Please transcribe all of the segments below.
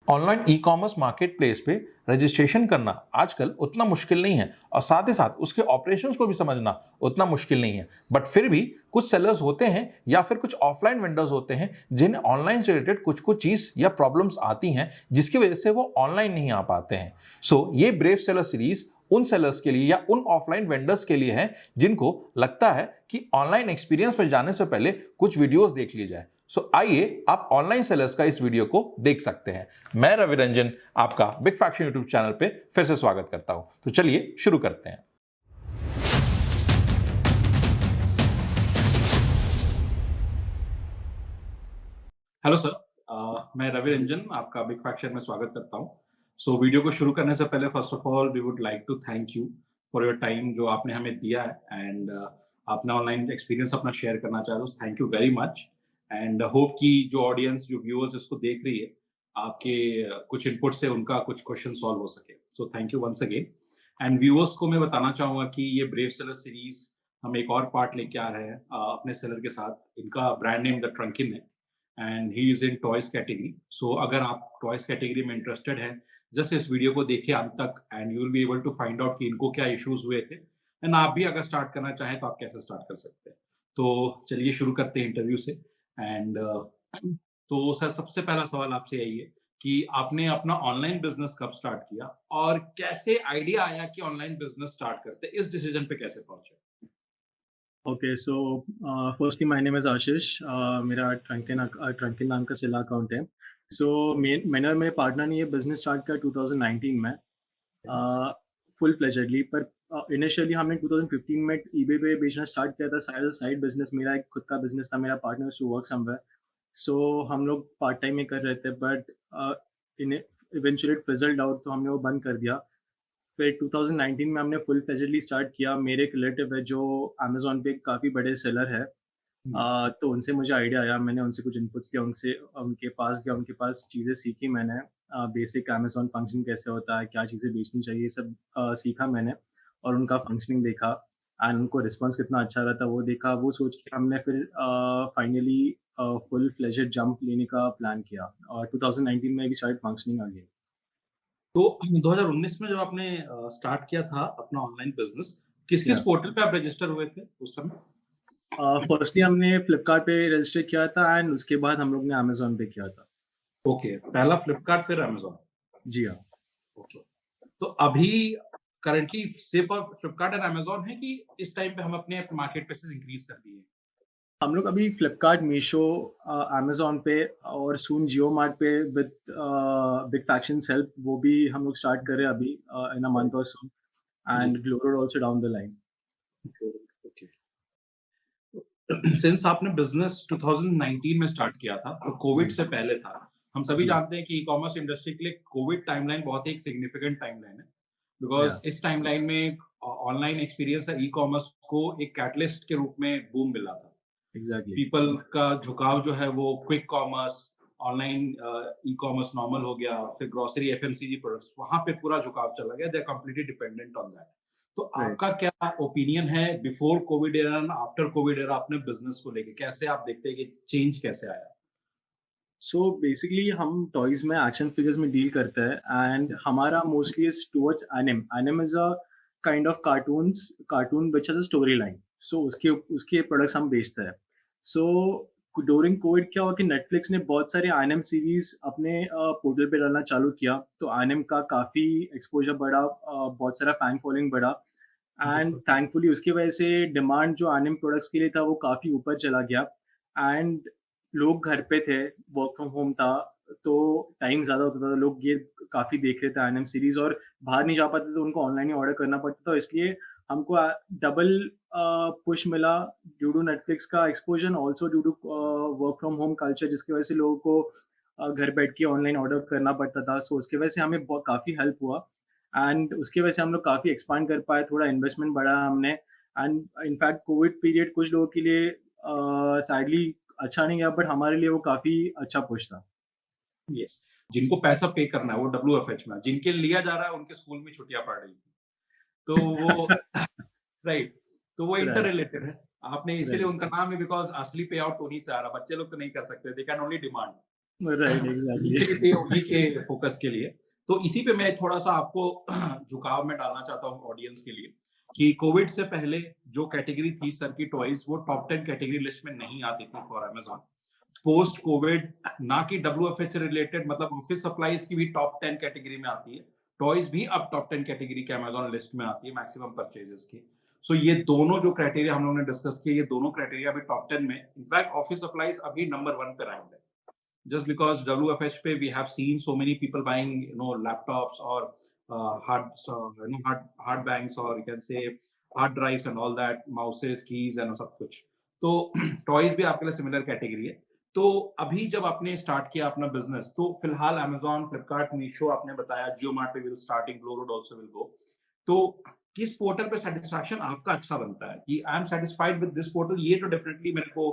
Online e-commerce marketplace पे registration करना आजकल उतना मुश्किल नहीं है और साथ ही साथ उसके ऑपरेशंस को भी समझना उतना मुश्किल नहीं है। बट फिर भी कुछ सेलर्स होते हैं या फिर कुछ ऑफलाइन वेंडर्स होते हैं जिन्हें ऑनलाइन से रिलेटेड कुछ कुछ चीज़ या प्रॉब्लम्स आती हैं जिसकी वजह से वो ऑनलाइन नहीं आ पाते हैं। ये ब्रेव सेलर सीरीज उन सेलर्स के लिए या उन ऑफलाइन वेंडर्स के लिए है जिनको लगता है कि ऑनलाइन एक्सपीरियंस में जाने से पहले कुछ वीडियोस देख लिए जाए। आइए आप ऑनलाइन सेलर्स का इस वीडियो को देख सकते हैं। मैं रवि रंजन आपका बिग फैक्शन यूट्यूब चैनल पे फिर से स्वागत करता हूं। तो चलिए शुरू करते हैं। Hello sir. मैं रवि रंजन आपका बिग फैक्शन में स्वागत करता हूं। वीडियो को शुरू करने से पहले first of all we would like to thank you for your time जो आपने हमें दिया है एंड आपने ऑनलाइन एक्सपीरियंस अपना शेयर करना चाह रहे हो। Thank you very much and hope कि जो ऑडियंस जो व्यूअर्स इसको देख रही है आपके कुछ इनपुट से उनका कुछ क्वेश्चन सॉल्व हो सके। Thank you once again. And viewers को मैं बताना चाहूंगा कि ये ब्रेव सेलर सीरीज हम एक और पार्ट लेके आ रहे हैं अपने सेलर के साथ। इनका ब्रांड नेम द ट्रंकिन है and he is in toys category. अगर आप टॉयज कैटेगरी में इंटरेस्टेड हैं, जस्ट इस वीडियो को देखिए अंत तक and you will be able to find out कि इनको क्या इश्यूज हुए थे एंड आप भी अगर स्टार्ट करना चाहें तो आप कैसे स्टार्ट कर सकते हैं। चलिए शुरू करते हैं इंटरव्यू से। एंड तो सर सबसे पहला सवाल आपसे यही है कि आपने अपना ऑनलाइन बिजनेस कब स्टार्ट किया और कैसे आइडिया आया कि ऑनलाइन बिजनेस स्टार्ट करते, इस डिसीजन पे कैसे पहुंचे? Okay, so firstly, my name is Ashish. मेरा ट्रंकिन नाम का सिला अकाउंट है। मैंने और मेरे पार्टनर ने ये बिजनेस स्टार्ट किया 2019 में फुल प्लेजरली। पर इनिशियली हमने 2015 में ईबे पे बेचना स्टार्ट किया था। साइड बिजनेस, मेरा एक खुद का बिजनेस था, मेरा पार्टनर टू वर्क समवेयर। हम लोग पार्ट टाइम में कर रहे थे, but eventually it fizzled out, तो हमने वो बंद कर दिया। फिर 2019 में हमने फुल फ्लेजेडली स्टार्ट किया। मेरे एक रिलेटिव है जो अमेज़न पे काफ़ी बड़े सेलर है। तो उनसे मुझे आइडिया आया, मैंने उनसे कुछ इनपुट्स लिया, उनसे उनके पास गया, उनके पास चीज़ें सीखी मैंने। बेसिक अमेज़न फंक्शन कैसे होता है, क्या चीज़ें बेचनी चाहिए, ये सब सीखा मैंने और उनका फंक्शनिंग देखा एंड उनको रिस्पॉन्स कितना अच्छा रहा था वो देखा। वो सोच के हमने फिर फाइनली फुल फ्लेजेड जंप लेने का प्लान किया और 2019 में वी स्टार्टेड फंक्शनिंग अगेन। तो 2019 में जब आपने स्टार्ट किया था अपना ऑनलाइन बिजनेस, किस-किस या पोर्टल पे आप रजिस्टर हुए थे उस समय? फर्स्टली हमने फ्लिपकार्ट पे रजिस्टर किया था एंड उसके बाद हम लोग ने अमेज़न पे किया था। ओके, पहला फ्लिपकार्ट फिर अमेज़न। जी हाँ। ओके। तो अभी करंटली सिर्फ फ्लिपकार्ट एंड अमेज़न है कि इस टाइम पे हम अपने मार्केट प्लेसेस इंक्रीज कर दिए हैं? हम लोग अभी फ्लिपकार्ट, मीशो, अमेज़न पे और सून जियो मार्ट पे विद बिग फैक्शंस हेल्प वो भी हम लोग स्टार्ट कर रहे हैं अभी इन अ मंथ और सो जी। And global also down the line. Okay. Since आपने बिजनेस 2019 में स्टार्ट किया था, तो कोविड जी, से पहले था। हम सभी जी, जानते हैं कि ई-कॉमर्स इंडस्ट्री के लिए कोविड टाइमलाइन बहुत ही एक सिग्निफिकेंट टाइमलाइन है। या बिकॉज़ इस टाइमलाइन में ऑनलाइन एक्सपीरियंस या ई-कॉमर्स को एक कैटलिस्ट के रूप में बूम मिला था। एग्ज़ैक्टली। पीपल का झुकाव जो है वो quick commerce, online e-commerce normal हो गया, फिर ग्रोसरी, एफएमसीजी प्रोडक्ट्स, वहाँ पे पूरा झुकाव चला गया। They are completely dependent on that. तो राइट। आपका क्या ओपिनियन है before COVID era and after COVID era अपने बिजनेस को लेके? कैसे आप देखते हैं कि चेंज कैसे आया? बेसिकली हम टॉयज़ में एक्शन फिगर्स में डील करते हैं एंड हमारा mostly is towards एनिम। एनिम is a kind of cartoon which has a story line. उसके उसके प्रोडक्ट्स हम बेचते हैं। सो ड्यूरिंग कोविड क्या हुआ कि नेटफ्लिक्स ने बहुत सारे एनिम सीरीज़ अपने पोर्टल पे डालना चालू किया, तो एनिम का काफ़ी एक्सपोज़र बढ़ा, बहुत सारा फैन फॉलोइंग बढ़ा एंड बिल्कुल। थैंकफुली उसकी वजह से डिमांड जो एनिम प्रोडक्ट्स के लिए था वो काफ़ी ऊपर चला गया एंड लोग घर पे थे, वर्क फ्रॉम होम था, तो टाइम ज़्यादा होता था, लोग ये काफ़ी देख रहे थे एनिमे सीरीज़ और बाहर नहीं जा पाते, तो उनको ऑनलाइन ही ऑर्डर करना पड़ता था। इसलिए हमको डबल पुश मिला ड्यू टू नेटफ्लिक्स का exposure, also due to work from home culture, जिसकी वजह से लोगों को घर बैठ के ऑनलाइन ऑर्डर करना पड़ता था। उसकी वजह से हमें काफ़ी हेल्प हुआ एंड उसकी वजह से हम लोग काफ़ी एक्सपांड कर पाए, थोड़ा इन्वेस्टमेंट बढ़ाया हमने एंड इनफैक्ट कोविड पीरियड कुछ लोगों के लिए सैडली अच्छा नहीं गया, बट हमारे लिए वो काफ़ी अच्छा पुश था। यस। जिनको पैसा पे करना है वो डब्ल्यूएफएच में, जिनके लिया जा रहा है उनके स्कूल में छुट्टियाँ पड़ रही हैं। तो वो राइट, तो वो इंटर राइट, रिलेटेड है। आपने इसीलिए राइट, उनका नाम है बिकॉज़ असली पे आउट उन्हीं से आ रहा है। बच्चे लोग तो नहीं कर सकते, they can only demand. Right, exactly. ये उन्हीं के फोकस के लिए। तो इसी पे मैं थोड़ा-सा आपको झुकाव में डालना चाहता हूँ ऑडियंस के लिए, कि कोविड से पहले जो कैटेगरी थी सर की टॉयज़, वो टॉप 10 कैटेगरी लिस्ट में नहीं आती थी फॉर अमेज़न। पोस्ट कोविड ना कि डब्ल्यूएफएच से रिलेटेड, मतलब ऑफिस सप्लाईज की भी टॉप 10 कैटेगरी में आती है। टॉयज भी अब टॉप 10 कैटेगरी के अमेज़न लिस्ट में आती है मैक्सिमम परचेजेस की। सो ये दोनों जो क्राइटेरिया हम लोगों ने डिस्कस किए, ये दोनों क्राइटेरिया अभी टॉप 10 में। इनफैक्ट ऑफिस सप्लाईज अभी नंबर 1 पे रैंक्ड है। Just because WFH पे we have seen so many people buying, laptops or hard banks, or you can say hard drives and all that, mouses, keys and सब कुछ। तो toys भी आपके लिए सिमिलर कैटेगरी है। तो अभी जब आपने स्टार्ट किया अपना बिजनेस, तो फिलहाल Amazon, फ्लिपकार्ट, मीशो आपने बताया, जियो मार्ट पे will starting, glow road also will go. तो किस पोर्टल पे सेटिस्फैक्शन आपका अच्छा बनता है कि I am satisfied with this portal, ये तो डेफिनेटली मेरे को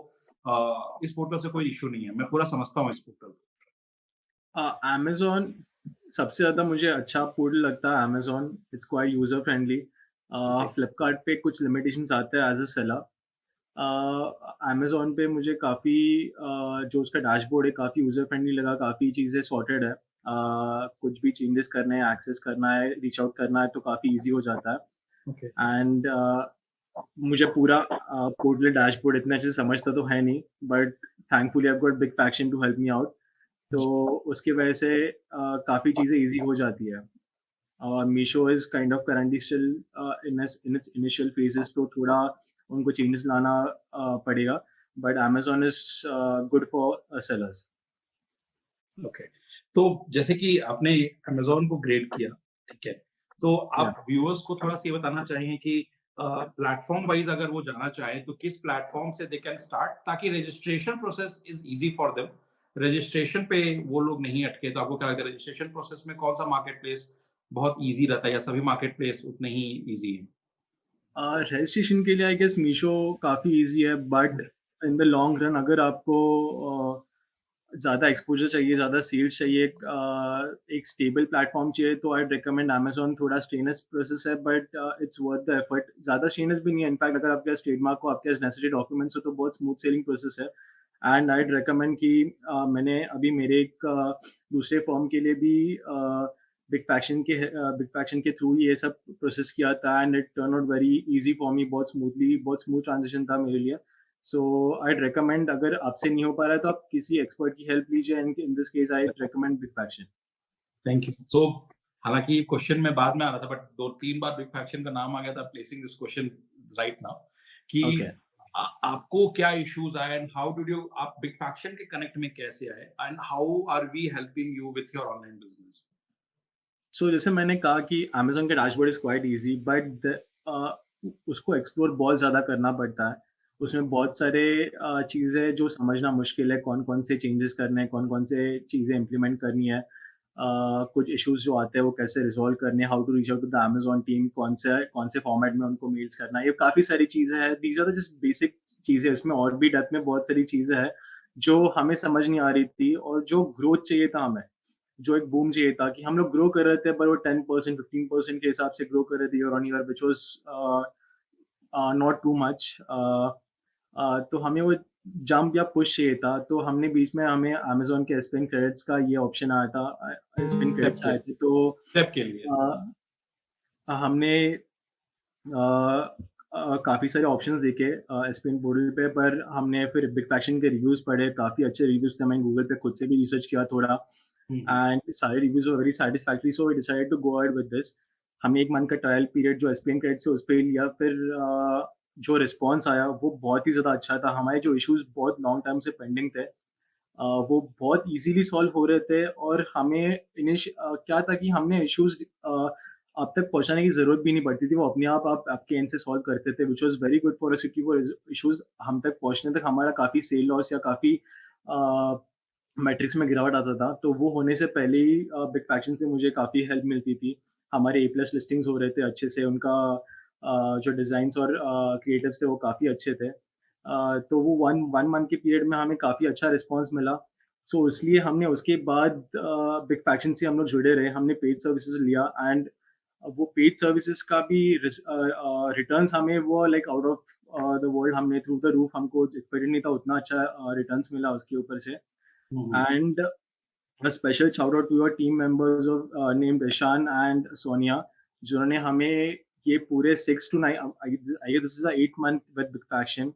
इस पोर्टल से कोई इश्यू नहीं है, मैं पूरा समझता हूँ इस पोर्टल को। अमेज़न सबसे ज़्यादा मुझे अच्छा पोर्टल लगता है Amazon, it's quite user friendly. Okay. Flipkart पे कुछ लिमिटेशंस आते हैं एज़ अ सेलर। अमेज़न पे मुझे काफ़ी जो उसका डैशबोर्ड है काफ़ी यूज़र फ्रेंडली लगा, काफ़ी चीज़ें सॉर्टेड है। कुछ भी चेंजेस करने हैं, एक्सेस करना है, रीच आउट करना है तो काफ़ी ईज़ी हो जाता है। ओके। एंड मुझे पूरा पोर्टल डैशबोर्ड इतने अच्छे से समझता तो है नहीं, but thankfully I have got big faction to help me out. तो उसकी वजह से काफ़ी चीज़ें ईज़ी हो जाती है। Meesho is kind of currently still in its initial phases, तो थोड़ा उनको चेंजेस लाना पड़ेगा, but Amazon is good for sellers. Okay. तो जैसे कि आपने अमेज़न को ग्रेड किया, ठीक है? तो या आप व्यूअर्स को थोड़ा-सा ये बताना चाहेंगे कि प्लेटफ़ॉर्म वाइज़ अगर वो जाना चाहें, तो किस प्लेटफ़ॉर्म से दे कैन स्टार्ट, ताकि registration process is easy for them. Registration पे वो लोग नहीं अटके, तो आपको क्या लगता है रजिस्ट्रेशन प्रोसेस में कौन-सा मार्केट प्लेस बहुत ईज़ी रहता है, या सभी मार्केट प्लेस उतने ही ईज़ी हैं? रजिस्ट्रेशन के लिए आई गेस मीशो काफ़ी ईज़ी है, but in the long run अगर आपको ज़्यादा एक्सपोज़र चाहिए, ज़्यादा सेल्स चाहिए, एक स्टेबल प्लेटफ़ॉर्म चाहिए, तो आई रिकमेंड अमेज़न। थोड़ा स्ट्रेनस प्रोसेस है, but it's worth the effort. ज़्यादा स्ट्रेनस भी नहीं है, इनफैक्ट अगर आपके पास ट्रेडमार्क हो, आपके पास नेसेसरी डॉक्यूमेंट्स हो, तो बहुत स्मूथ सेलिंग प्रोसेस है। एंड आईड रिकमेंड कि मैंने अभी मेरे एक दूसरे फर्म के लिए भी बिग फैक्शन के थ्रू ये सब प्रोसेस किया था, and it turn out very easy for me, बहुत स्मूथली, बहुत स्मूथ ट्रांज़िशन था मेरे लिए। सो आईड रिकमेंड, अगर आपसे नहीं हो पा रहा है तो आप किसी एक्सपर्ट की हेल्प लीजिए, and in this case I recommend big faction. Thank you. So हालाँकि क्वेश्चन में बाद में आ रहा था, बट 2-3 बार बिग फैक्शन का नाम आ गया था, placing this question right now कि ओके। आपको क्या इश्यूज आए, एंड हाउ डिड यू, आप बिग फैक्शन के कनेक्ट में कैसे आए, and how are we helping you with your online business? So जैसे मैंने कहा कि अमेज़न का dashboard is quite easy, but उसको एक्सप्लोर बहुत ज़्यादा करना पड़ता है। उसमें बहुत सारे चीज़ें जो समझना मुश्किल है, कौन-कौन से चेंजेस करने हैं, कौन-कौन से चीज़ें इम्प्लीमेंट करनी है। कुछ इश्यूज़ जो आते हैं वो कैसे रिज़ॉल्व करने हैं, how to reach out to the Amazon team, कौन से फॉर्मेट में उनको मेल्स करना है। ये काफ़ी सारी चीज़ें हैं। These are the just basic चीज़ें, इसमें और भी डेप्थ में बहुत सारी चीज़ें हैं, जो हमें समझ नहीं आ रही थी, और जो ग्रोथ चाहिए था हमें, जो एक बूम चाहिए था कि हम लोग ग्रो कर रहे थे, पर वो 10% 15% के हिसाब से ग्रो कर रहे थे year on year, which was not too much. तो हमें वो जंप या पुश चाहिए था, तो हमने बीच में, हमें अमेज़न के एसपीएन क्रेडिट्स का ये ऑप्शन आया था, एसपीएन स्टेप क्रेडिट्स के आए थे, तो स्टेप के लिए। अ, हमने काफ़ी सारे ऑप्शंस देखे एसपीएन पोर्टल पे, पर हमने फिर बिग फैक्शन के रिव्यूज़ पढ़े, काफ़ी अच्छे रिव्यूज़ थे। मैंने गूगल पे खुद से भी रिसर्च किया थोड़ा, हुँ, हुँ। एंड सारे reviews were very satisfactory, so we decided to go ahead with this. हमने 1 मंथ का ट्रायल पीरियड जो एसपीएन क्रेडिट से उस पे ही लिया, फिर जो रिस्पॉन्स आया वो बहुत ही ज़्यादा अच्छा था। हमारे जो इश्यूज़ बहुत लॉन्ग टाइम से पेंडिंग थे, वो बहुत ईज़िली सॉल्व हो रहे थे, और हमें क्या था कि हमने इश्यूज़ आप तक पहुँचाने की ज़रूरत भी नहीं पड़ती थी, वो अपने आप आपके एंड से सॉल्व करते थे, which was very good for us, क्योंकि वो इश्यूज़ हम तक पहुँचने तक हमारा काफ़ी सेल लॉस या काफ़ी अ, मैट्रिक्स में गिरावट आता था, तो वो होने से पहले ही बिग फैक्शन से मुझे काफ़ी हेल्प मिलती थी। हमारे ए प्लस लिस्टिंग्स हो रहे थे अच्छे से, उनका जो डिज़ाइन्स और क्रिएटिव्स थे वो काफ़ी अच्छे थे। तो वो 1 मंथ के पीरियड में हमें काफ़ी अच्छा रिस्पॉन्स मिला। सो इसलिए हमने उसके बाद बिग फैक्शन से हम लोग जुड़े रहे, हमने पेड सर्विसेज़ लिया, एंड वो पेड सर्विसेज़ का भी रिटर्न्स हमें वो like out of the world, हमने थ्रू द रूफ, हमको एक्सपेक्टेड नहीं था उतना अच्छा रिटर्न्स मिला उसके ऊपर से। हुँ, हुँ। And A special shout out to your team members of named Ishan and Sonia, जिन्होंने हमें ये पूरे 6 to 9, I guess this is a 8 month with Big Faction,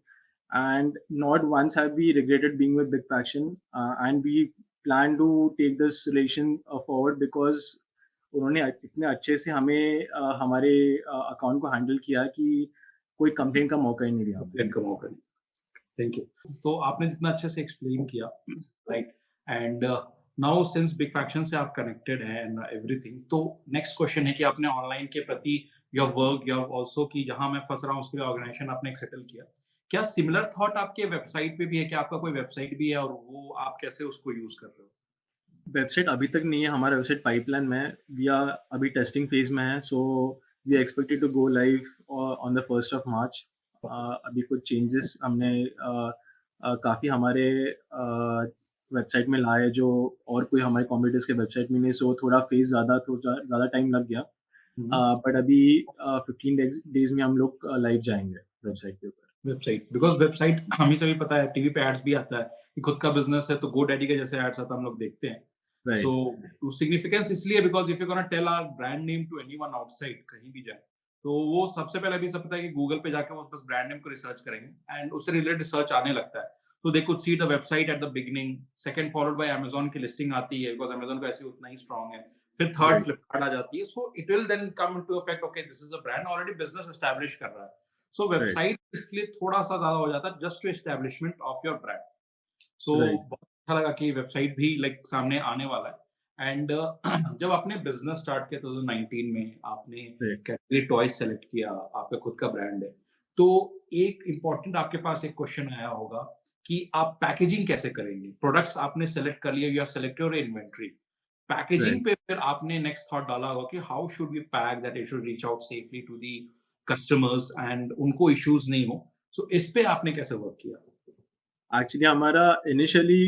and not once have we regretted being with Big Faction, and we plan to take this relation forward because उन्होंने इतने अच्छे से हमें हमारे अकाउंट को हैंडल किया कि कोई कंप्लेंट का मौका ही नहीं दिया हमें। कंप्लेंट का मौका नहीं। Thank you. तो आपने जितना अच्छे से एक्सप्लेन किया, right, and now since big faction से आप कनेक्टेड हैं एंड एवरीथिंग, तो नेक्स्ट क्वेश्चन है कि आपने ऑनलाइन के प्रति योर वर्क, योर आल्सो कि जहां मैं फंस रहा हूं उसके लिए ऑर्गेनाइजेशन आपने एक सेटल किया, क्या सिमिलर थॉट आपके वेबसाइट पे भी है कि आपका कोई वेबसाइट भी है और वो आप कैसे उसको यूज कर रहे हो? वेबसाइट अभी तक नहीं है, हमारा वेबसाइट पाइपलाइन में है, वी आर अभी टेस्टिंग फेज में है, so we are expected to go live on the 1st of March। अभी कुछ चेंजेस हमने काफ़ी हमारे वेबसाइट में लाए जो और कोई हमारे कॉम्पिटिटर्स के वेबसाइट में नहीं, सो थोड़ा फेज ज़्यादा टाइम लग गया, बट अभी 15 डेज में हम लोग लाइव जाएंगे वेबसाइट के ऊपर। वेबसाइट, बिकॉज वेबसाइट हमें सभी पता है, टीवी पे एड्स भी आता है कि खुद का बिजनेस है तो GoDaddy के जैसे एड्स आता है, हम लोग देखते हैं। राइट। सो सिग्निफिकेंस इसलिए because if you gonna tell our brand name to anyone outside, कहीं भी जाए, तो वो सबसे पहले भी सब पता है कि गूगल पे जाके वो बस ब्रांड नेम को रिसर्च करेंगे एंड उससे रिलेटेड रिसर्च आने लगता है, तो they could see the website at the beginning, second followed by Amazon की लिस्टिंग आती है बिकॉज अमेज़न का ऐसे उतना ही स्ट्रांग है, फिर थर्ड Right. फ्लिपकार्ट आ जाती है, so it will then come into effect, okay this is a brand already business establish कर रहा है, सो Right. वेबसाइट इसके लिए थोड़ा सा ज्यादा हो जाता है just to establishment of your brand. So Right. बहुत अच्छा लगा कि वेबसाइट भी लाइक सामने आने वाला है। एंड जब आपने बिजनेस स्टार्ट किया 2019 में, आपने Right. कैटेगरी टॉयज सेलेक्ट किया, आपका खुद का ब्रांड है, तो एक इम्पोर्टेंट आपके पास एक क्वेश्चन आया होगा कि आप पैकेजिंग कैसे करेंगे? प्रोडक्ट्स आपने सेलेक्ट कर लिया, you have selected your inventory, packaging Right. पे फिर आपने नेक्स्ट थॉट डाला होगा कि how should we pack that it should reach out safely to the customers and उनको इश्यूज नहीं हो, सो इस पे आपने कैसे वर्क किया? एक्चुअली हमारा इनिशियली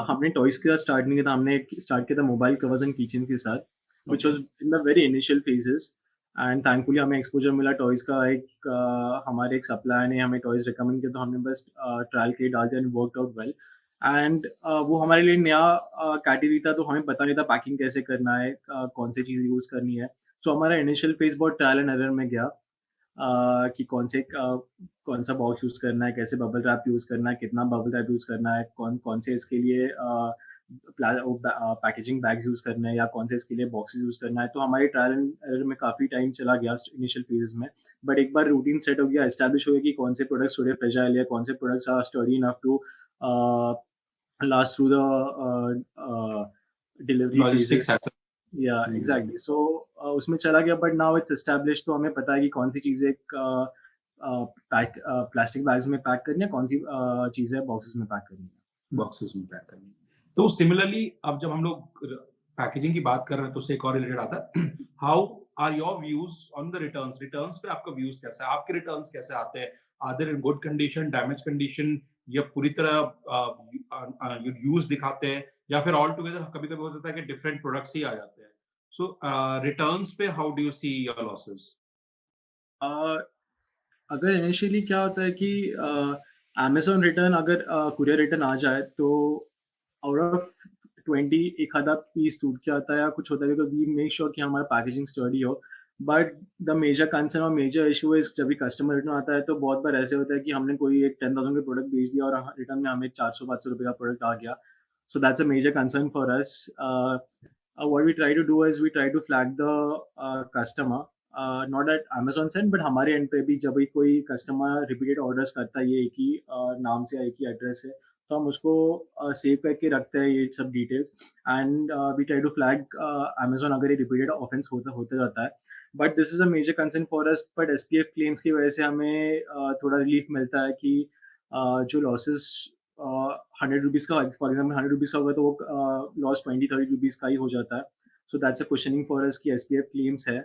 हमने टॉयज के साथ स्टार्ट नहीं किया था, हमने स्टार्ट किया था मोबाइल कवर्स एंड किचन के साथ, which was in the very initial phases, and thankfully हमें एक्सपोजर मिला टॉयज का। हमारे एक सप्लायर ने हमें टॉयज रिकमेंड किया, तो हमने बस ट्रायल के डाल दिया and worked out well, and वो हमारे लिए नया कैटेगरी था, तो हमें पता नहीं था पैकिंग कैसे करना है, कौन सी चीज़ यूज़ करनी है, सो हमारा इनिशियल फेज बहुत ट्रायल एंड एरर में गया, कि कौन सा बॉक्स यूज़ करना है, कैसे बबल रैप यूज़ करना है, कितना बबल रैप यूज़ करना है, कौन से इसके लिए पैकेजिंग बैग्स यूज़ करना है, या कौन से इसके लिए बॉक्सेस यूज़ करना है। तो हमारी ट्रायल एंड एरर में काफ़ी टाइम चला गया इनिशियल फेजेस में, बट एक बार रूटीन सेट हो गया, एस्टैब्लिश हो गया कि कौन से प्रोडक्ट्स थोड़े फ्रेजाइल है, कौन से products are sturdy enough to last through the delivery logistics phases. या एग्जैक्टली, सो उसमें चला गया, बट नाउ इट्स एस्टैब्लिश, तो हमें पता है कि कौन सी चीज़ें प्लास्टिक बैग्स में पैक करनी है, कौन सी चीज़ें बॉक्सेस में पैक करनी है। बॉक्सेस में पैक करनी। तो सिमिलरली अब जब हम लोग पैकेजिंग की बात कर रहे हैं तो उससे एक और रिलेटेड आता है, how are your views on the returns? Returns पे आपका व्यूज कैसा है? आपके रिटर्न्स कैसे आते हैं? Are there in good condition, damage condition, या पूरी तरह यूज दिखाते हैं, या फिर ऑल टुगेदर कभी-कभी हो सकता है कि डिफरेंट प्रोडक्ट्स ही आ जाते हैं? सो रिटर्न्स पे how do you see your losses? अगर इनिशियली क्या होता है कि अमेज़न रिटर्न, अगर कुरियर रिटर्न आ जाए तो आउट ऑफ 20 एक आधा पीस टूट के आता है या कुछ होता है, बिकॉज़ वी मेक श्योर कि हमारा पैकेजिंग स्टडी हो। बट द मेजर कंसर्न और मेजर इश्यू इज़ जब भी कस्टमर रिटर्न आता है, तो बहुत बार ऐसे होता है कि हमने कोई एक 10,000 का प्रोडक्ट भेज दिया और रिटर्न में हमें 400-500 रुपए का प्रोडक्ट आ गया। So that's a major concern for us. What we try to do is we try to flag the customer, not at Amazon send, but हमारे एंड पे भी जब भी कोई कस्टमर रिपीटेड ऑर्डर्स करता है, ये एक ही नाम से, एक ही एड्रेस है, तो हम उसको सेव करके रखते हैं ये सब details, and we try to flag Amazon अगर ये रिपीटेड ऑफेंस होता जाता है। But this is a major concern for us, but SPF claims की वजह से हमें थोड़ा रिलीफ मिलता है कि जो लॉसेस 100 रुपीज़ का, फॉर एग्जाम्पल 100 रुपीज़ का होगा, तो वो लॉस 20-30 रुपीज़ का ही हो जाता है। सो that's a questioning for us कि SPF क्लेम्स है,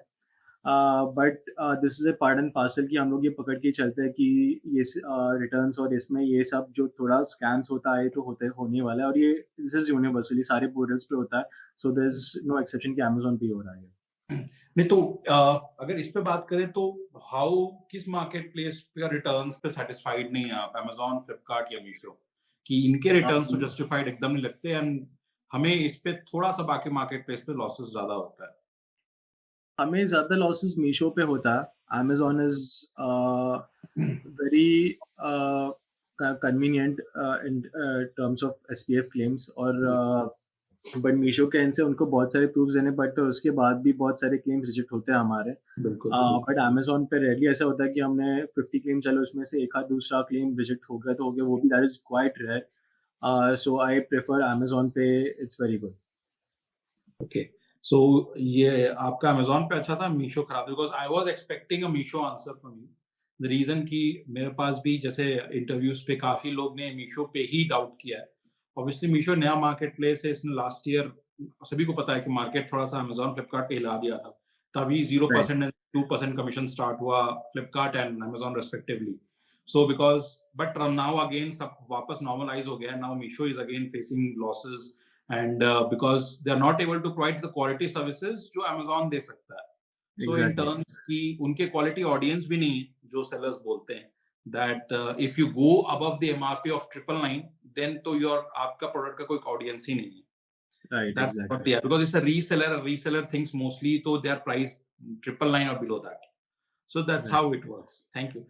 but this is a part and parcel कि हम लोग ये पकड़ के चलते हैं कि ये रिटर्न्स और इसमें ये सब जो थोड़ा स्कैम्स होता है तो होने वाला है, और ये दिस इज़ यूनिवर्सली सारे पोर्टल्स पे होता है, so there is no exception कि अमेज़न पे ही हो रहा है। नहीं तो अगर इस पे बात करें तो हाउ, किस मार्केट प्लेस पे रिटर्न्स पे सेटिस्फाइड नहीं है आप? अमेज़न, फ्लिपकार्ट या मीशो? कि इनके रिटर्न्स तो जस्टिफाइड एकदम नहीं लगते, एंड हमें इस पे थोड़ा सा बाकी मार्केट प्लेस पे लॉसेस ज्यादा होता है? हमें ज़्यादा लॉसेस मीशो पे होता है। Amazon is very convenient in terms of SPF claims और बट मीशो के एंड से उनको बहुत सारे प्रूफ्स देने पड़ते हैं, उसके बाद भी बहुत सारे क्लेम्स रिजेक्ट होते हैं हमारे। बिल्कुल। बट अमेज़न पे रेयरली ऐसा होता है कि हमने 50 क्लेम चले, उसमें से एक आध दूसरा क्लेम रिजेक्ट हो गया तो हो गया, वो भी that is quite rare. So I prefer Amazon पे, it's very good. Okay, so ये आपका अमेज़न पे अच्छा था, मीशो खराब था? Because I was expecting a Meesho answer from you. The reason कि मेरे पास भी जैसे इंटरव्यूज़ पे काफ़ी लोग ने मीशो पे ही डाउट किया है। ऑब्वियसली मीशो नया मार्केट प्लेस है, इसने लास्ट ईयर सभी को पता है कि मार्केट थोड़ा-सा अमेज़न, फ्लिपकार्ट पे हिला दिया था। तभी राइट, 0% एंड 2% कमीशन स्टार्ट हुआ Flipkart and Amazon respectively. So because but now again सब वापस नॉर्मलाइज़ हो गया है। Now Meesho is again facing losses and because they are not able to provide the quality services जो Amazon दे सकता है। So in exactly, terms की उनके quality audience भी नहीं है जो sellers बोलते हैं that if you go above the MRP of 999 then तो your आपका product का कोई audience ही नहीं है। Right, That's exactly. not there because it's a reseller. A reseller thinks mostly तो they are priced 999 or below that. So that's right. how it works. Thank you.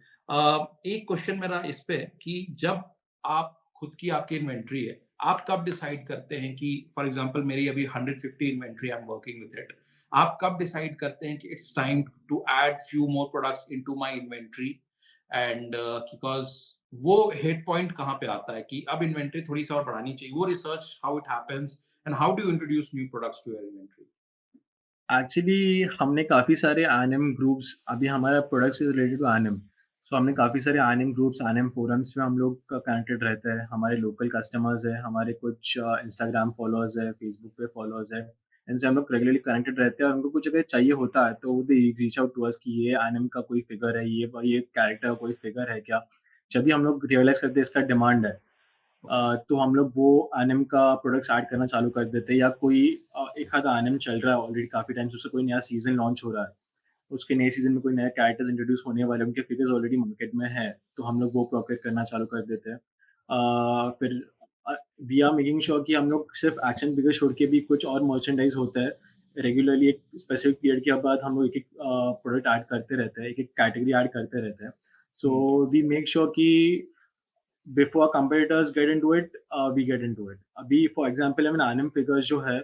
एक question मेरा इस पे कि जब आप खुद की आपकी इन्वेंट्री है, आप कब डिसाइड करते हैं कि फॉर एग्जांपल मेरी अभी 150 inventory I am working with it, आप कब डिसाइड करते हैं कि it's time to add few more products into my inventory and because वो हिट पॉइंट कहाँ पे आता है कि अब इन्वेंट्री थोड़ी सी और बढ़ानी चाहिए, वो research how it happens and how do you introduce new products to your inventory? Actually हमने काफ़ी सारे एनिम ग्रुप्स, अभी हमारा प्रोडक्ट से रिलेटेड टू एनिम, सो हमने काफ़ी सारे एनिम ग्रुप्स, एनिम फोरम्स में हम लोग कनेक्टेड रहते हैं। हमारे लोकल कस्टमर्स हैं, हमारे कुछ इंस्टाग्राम फॉलोअर्स हैं, फेसबुक पे फॉलोअर्स हैं, इनसे हम लोग रेगुलरली कनेक्टेड रहते हैं और उनको कुछ अगर चाहिए होता है तो they reach out to us कि ये एनिम का कोई फिगर है, ये कैरेक्टर का कोई फिगर है क्या? जब भी हम लोग रियलाइज़ करते हैं इसका डिमांड है, तो हम लोग वो एनिम का प्रोडक्ट्स ऐड करना चालू कर देते हैं, या कोई एक आधा एनिम चल रहा है ऑलरेडी काफ़ी टाइम से, उससे कोई नया सीज़न लॉन्च हो रहा है, उसके नए सीज़न में कोई नए कैरेक्टर्स इंट्रोड्यूस होने वाले हैं, उनके फिगर्स ऑलरेडी मार्केट में हैं, तो हम लोग वो प्रोक्योर करना चालू कर देते हैं। फिर वी आर मेकिंग श्योर कि हम लोग सिर्फ एक्शन फिगर छोड़ के भी कुछ और मर्चेंडाइज़ होता है। रेगुलरली एक स्पेसिफिक पीरियड के बाद हम लोग एक-एक प्रोडक्ट ऐड करते रहते हैं, एक-एक कैटेगरी ऐड करते रहते हैं। सो वी मेक श्योर कि before competitors get into it, we get into it. अभी for example I mean anime figures जो है,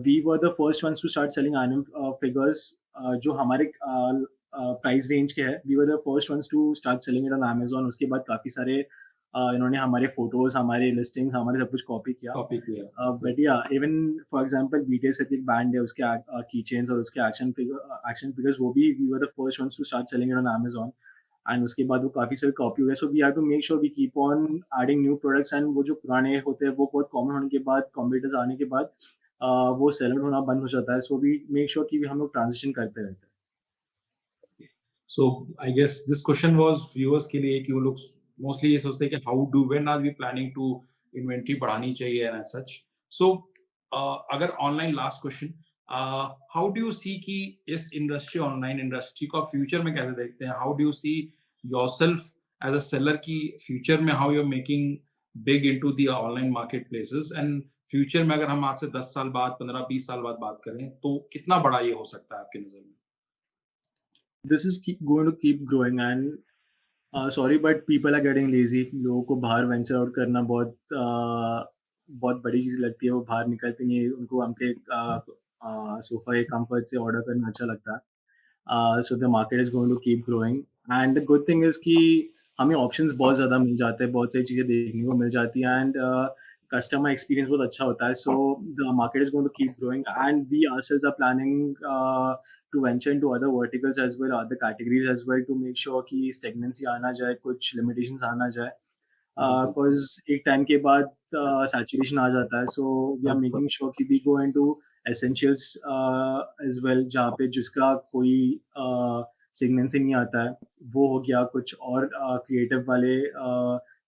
we were the first ones to start selling anime figures, जो हमारे price range के हैं। We were the first ones to start selling it on Amazon. उसके बाद काफ़ी सारे इन्होंने हमारे फ़ोटोज़, हमारे लिस्टिंग्स, हमारे सब कुछ कॉपी किया। कॉपी किया। बट या इवन फॉर एग्जांपल बीटीएस करके एक बैंड है, उसके की चेन्स और उसके एक्शन फिगर्स, वो भी we were the first ones to start selling it on Amazon. And उसके बाद वो काफ़ी सारे कॉपी हुए। So we have to make sure we keep on adding new products, and वो जो पुराने होते हैं वो बहुत कॉमन होने के बाद, कॉम्पिटिटर्स आने के बाद वो सेल आउट होना बंद हो जाता है। सो वी मेक श्योर कि हम लोग ट्रांज़िशन करते रहते हैं। So I guess this question was viewers के लिए कि वो लोग मोस्टली ये सोचते हैं कि how do when are we planning to inventory बढ़ानी चाहिए एंड सच। सो अगर online last question, how do you see कि इस इंडस्ट्री, ऑनलाइन इंडस्ट्री का फ्यूचर में कैसे देखते हैं? How do you see yourself as a seller की फ्यूचर में, how you are making big into the online market places and future में अगर हम आज से 10 साल बाद, 15-20 साल बाद बात करें तो कितना बड़ा ये हो सकता है आपकी नजर में? This is going to keep growing, and sorry but people are getting lazy. लोगों को बाहर वेंचर आउट करना बहुत बड़ी चीज़ लगती है। वो बाहर निकलते नहीं है, उनको हमके सोफ़ा के कम्फर्ट से ऑर्डर करना अच्छा लगता है। So the market is going to keep growing, and the good thing is कि हमें ऑप्शंस बहुत ज़्यादा मिल जाते हैं, बहुत सारी चीज़ें देखने को मिल जाती हैं, एंड कस्टमर एक्सपीरियंस बहुत अच्छा होता है। So the market is going to keep growing, and we ourselves are planning to venture into other verticals as well, other categories as well, to make sure कि stagnancy आ ना जाए, कुछ limitations आ ना जाए। Cause एक टाइम के बाद saturation आ जाता है, so we are making sure कि we go into essentials as well, जहाँ पे जिसका कोई stagnancy नहीं आता है, वो हो गया। कुछ और creative वाले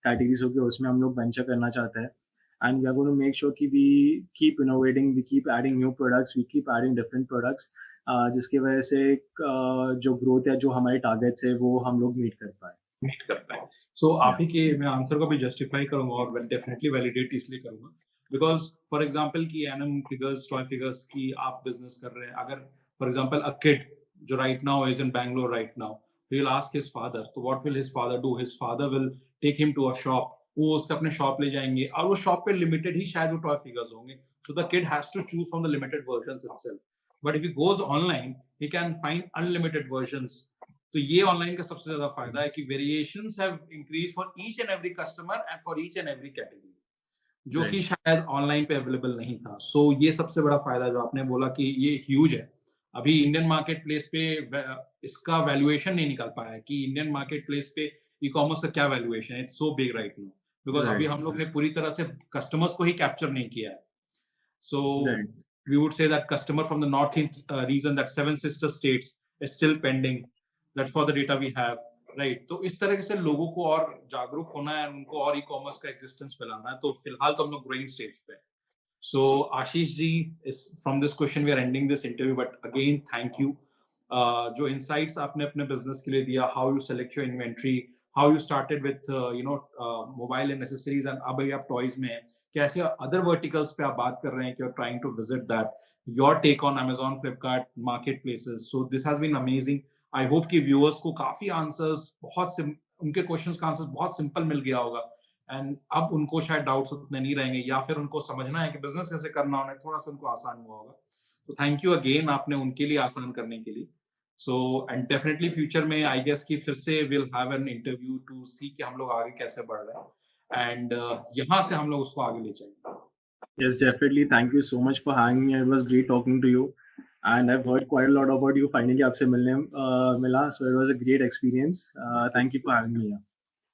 categories हो गए, उसमें हम लोग venture करना चाहते हैं। And we are going to make sure कि we keep innovating, we keep adding new products, we keep adding different products, जिसकी वजह से जो ग्रोथ है, जो हमारे टारगेट्स है, वो हम लोग मीट कर पाएँ। मीट करता है। सो आप या ही के मैं आंसर को भी जस्टिफाई करूँगा और डेफिनिटली वैलिडेट इसलिए करूँगा बिकॉज फॉर एग्जाम्पल की एनम फिगर्स, टॉय फिगर्स की आप बिजनेस कर रहे हैं, अगर फॉर एग्जाम्पल अ किड जो right now is in Bangalore right now, he'll ask his father, so what will his father do? His father will take him to a shop, वो उसके अपने शॉप ले जाएंगे और वो शॉप पे लिमिटेड ही शायद वो टॉय फिगर्स होंगे, so the kid has to choose from the limited versions itself. But if he goes online, he can find unlimited versions. तो ये ऑनलाइन का सबसे ज्यादा फायदा है कि variations have increase for each and every customer and for each and every category, जो कि शायद ऑनलाइन पे अवेलेबल नहीं था. सो ये सबसे बड़ा फायदा जो आपने बोला कि ये ह्यूज है. अभी इंडियन मार्केट प्लेस पे इसका वैल्यूएशन नहीं निकल पाया कि इंडियन मार्केट प्लेस पे ई कॉमर्स का क्या वैल्यूएशन है. It's so big right now because अभी हम लोग ने पूरी तरह से कस्टमर्स को ही कैप्चर नहीं किया है. सो we would say that customer from the northeast region, that seven sister states, is still pending. That's for the data we have, right? तो इस तरह से लोगों को और जागरूक होना है, उनको और ई-कॉमर्स का एग्जिस्टेंस फैलाना है. तो फिलहाल तो हम लोग ग्रोइंग स्टेज पे. So Ashish ji, is from this question we are ending this interview, but again thank you. जो insights आपने अपने business के लिए दिया, how you select your inventory, how you started with mobile and accessories, and अब आप toys में हैं, कैसे other verticals पे आप बात कर रहे हैं कि you're trying to visit that, your take on Amazon, Flipkart, marketplaces. So this has been amazing. I hope कि viewers को काफी answers उनके questions का answers बहुत simple मिल गया होगा. एंड अब उनको शायद डाउट्स उतने नहीं रहेंगे, या फिर उनको समझना है कि बिजनेस कैसे करना होना है, थोड़ा सा उनको आसान हुआ होगा. तो थैंक यू अगेन आपने उनके लिए आसान करने के लिए. सो एंड डेफिनेटली फ्यूचर में आई गेस कि फिर से will have an interview to see कि हम लोग आगे कैसे बढ़ रहे हैं, एंड यहाँ से हम लोग उसको आगे ले जाएंगे. Yes, definitely. Thank you so much for having me. It was great talking to you, and I've heard quite a lot about you. Finally, आपसे मिला, so it was a great experience. Thank you for having me here.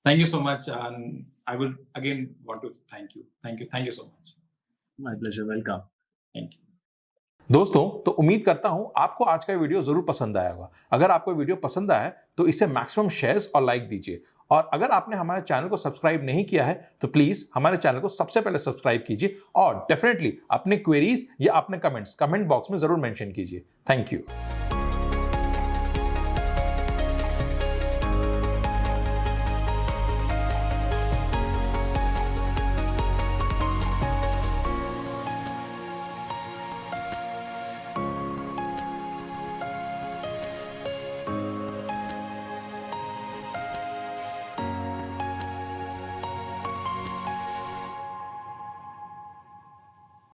Thank you so much, and I will again want to thank you. Thank you so much. My pleasure. Welcome. Thank you. दोस्तों, तो उम्मीद करता हूं आपको आज का video जरूर पसंद आया होगा. अगर आपको वीडियो पसंद आया तो इसे मैक्सिमम शेयर्स और लाइक दीजिए. और अगर आपने हमारे चैनल को सब्सक्राइब नहीं किया है तो प्लीज हमारे चैनल को सबसे पहले सब्सक्राइब कीजिए और डेफिनेटली अपने क्वेरीज या अपने कमेंट्स कमेंट बॉक्स में जरूर मेंशन कीजिए. Thank you.